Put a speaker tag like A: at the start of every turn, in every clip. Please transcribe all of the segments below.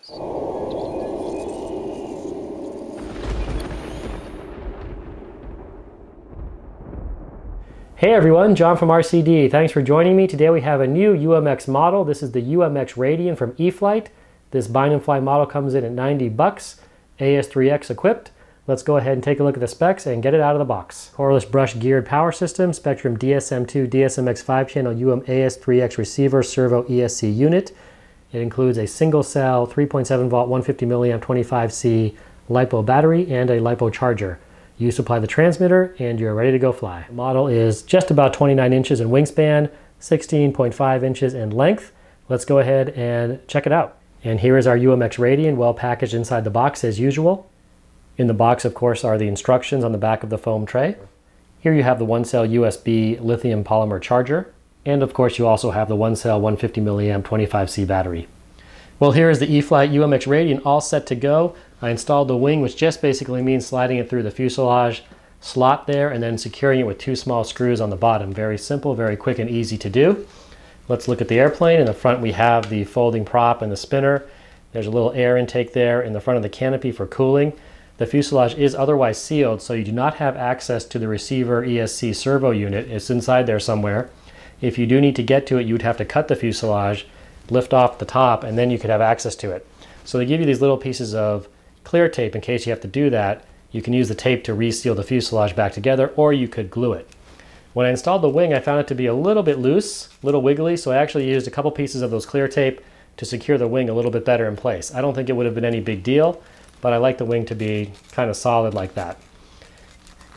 A: Hey everyone, John from RCD. Thanks for joining me. Today we have a new UMX model. This is the UMX Radian from E-flite. This bind and fly model comes in at 90 bucks, AS3X equipped. Let's go ahead and take a look at the specs and get it out of the box. Cordless brush geared power system, Spectrum DSM2 DSMX 5-channel AS3X receiver servo ESC unit. It includes a single cell 3.7 volt 150 milliamp 25C LiPo battery and a LiPo charger. You supply the transmitter and you're ready to go fly. The model is just about 29 inches in wingspan, 16.5 inches in length. Let's go ahead and check it out. And here is our UMX Radian, well packaged inside the box as usual. In the box, of course, are the instructions on the back of the foam tray. Here you have the 1-cell USB lithium polymer charger. And of course, you also have the 1-cell 150 milliamp 25C battery. Well, here is the E-flite UMX Radian all set to go. I installed the wing, which just basically means sliding it through the fuselage slot there and then securing it with 2 small screws on the bottom. Very simple, very quick and easy to do. Let's look at the airplane. In the front we have the folding prop and the spinner. There's a little air intake there in the front of the canopy for cooling. The fuselage is otherwise sealed, so you do not have access to the receiver ESC servo unit. It's inside there somewhere. If you do need to get to it, you'd have to cut the fuselage, lift off the top, and then you could have access to it. So they give you these little pieces of clear tape in case you have to do that. You can use the tape to reseal the fuselage back together, or you could glue it. When I installed the wing, I found it to be a little bit loose, a little wiggly, so I actually used a couple pieces of those clear tape to secure the wing a little bit better in place. I don't think it would have been any big deal, but I like the wing to be kind of solid like that.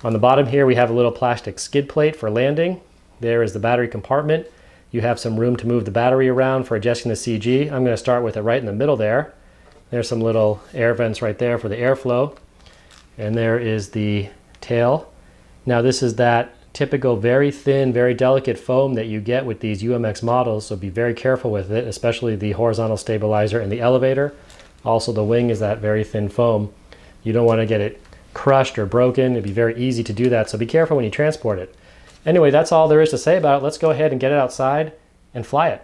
A: On the bottom here, we have a little plastic skid plate for landing. There is the battery compartment. You have some room to move the battery around for adjusting the CG. I'm going to start with it right in the middle there. There's some little air vents right there for the airflow. And there is the tail. Now this is that typical very thin, very delicate foam that you get with these UMX models, so be very careful with it, especially the horizontal stabilizer and the elevator. Also the wing is that very thin foam. You don't want to get it crushed or broken. It'd be very easy to do that, so be careful when you transport it. Anyway, that's all there is to say about it. Let's go ahead and get it outside and fly it.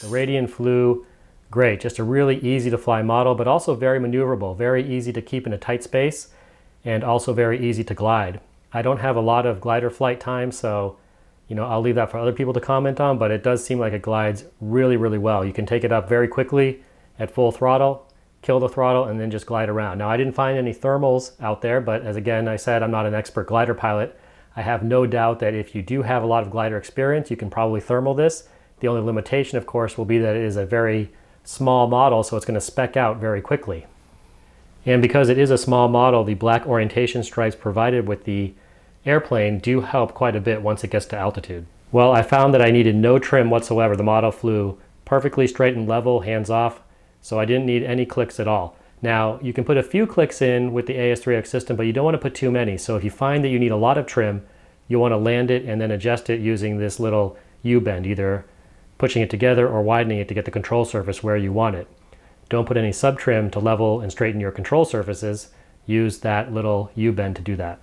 A: The Radian flew great, just a really easy to fly model, but also very maneuverable, very easy to keep in a tight space, and also very easy to glide. I don't have a lot of glider flight time, so I'll leave that for other people to comment on, but it does seem like it glides really, really well. You can take it up very quickly at full throttle, kill the throttle, and then just glide around. Now, I didn't find any thermals out there, but as again I said, I'm not an expert glider pilot. I have no doubt that if you do have a lot of glider experience, you can probably thermal this. The only limitation, of course, will be that it is a very small model, so it's going to spec out very quickly. And because it is a small model, the black orientation stripes provided with the airplane do help quite a bit once it gets to altitude. Well, I found that I needed no trim whatsoever. The model flew perfectly straight and level, hands off, so I didn't need any clicks at all. Now, you can put a few clicks in with the AS3X system, but you don't want to put too many. So if you find that you need a lot of trim, you want to land it and then adjust it using this little U-bend, either pushing it together or widening it to get the control surface where you want it. Don't put any sub-trim to level and straighten your control surfaces. Use that little U-bend to do that.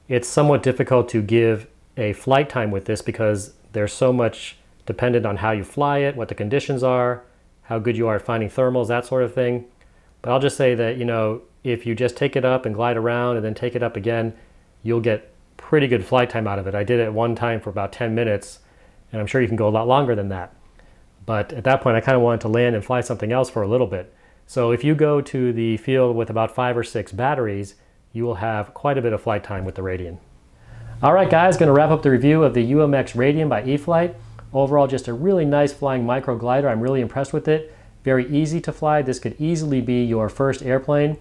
A: It's somewhat difficult to give a flight time with this because there's so much dependent on how you fly it, what the conditions are, how good you are at finding thermals, that sort of thing. But I'll just say that, if you just take it up and glide around and then take it up again, you'll get pretty good flight time out of it. I did it one time for about 10 minutes, and I'm sure you can go a lot longer than that. But at that point, I kind of wanted to land and fly something else for a little bit. So if you go to the field with about 5 or 6 batteries, you will have quite a bit of flight time with the Radian. All right, guys, going to wrap up the review of the UMX Radian by E-flite. Overall, just a really nice flying micro glider. I'm really impressed with it. Very easy to fly. This could easily be your first airplane.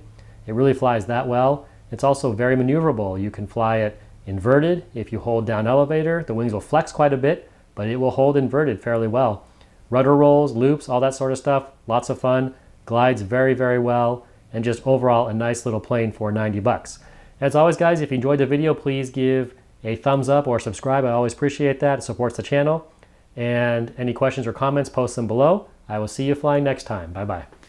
A: It really flies that well. It's also very maneuverable. You can fly it inverted. If you hold down elevator, the wings will flex quite a bit, but it will hold inverted fairly well. Rudder rolls, loops, all that sort of stuff. Lots of fun. Glides very, very well. And just overall a nice little plane for 90 bucks. As always, guys, if you enjoyed the video, please give a thumbs up or subscribe. I always appreciate that. It supports the channel. And any questions or comments, post them below. I will see you flying next time. Bye-bye.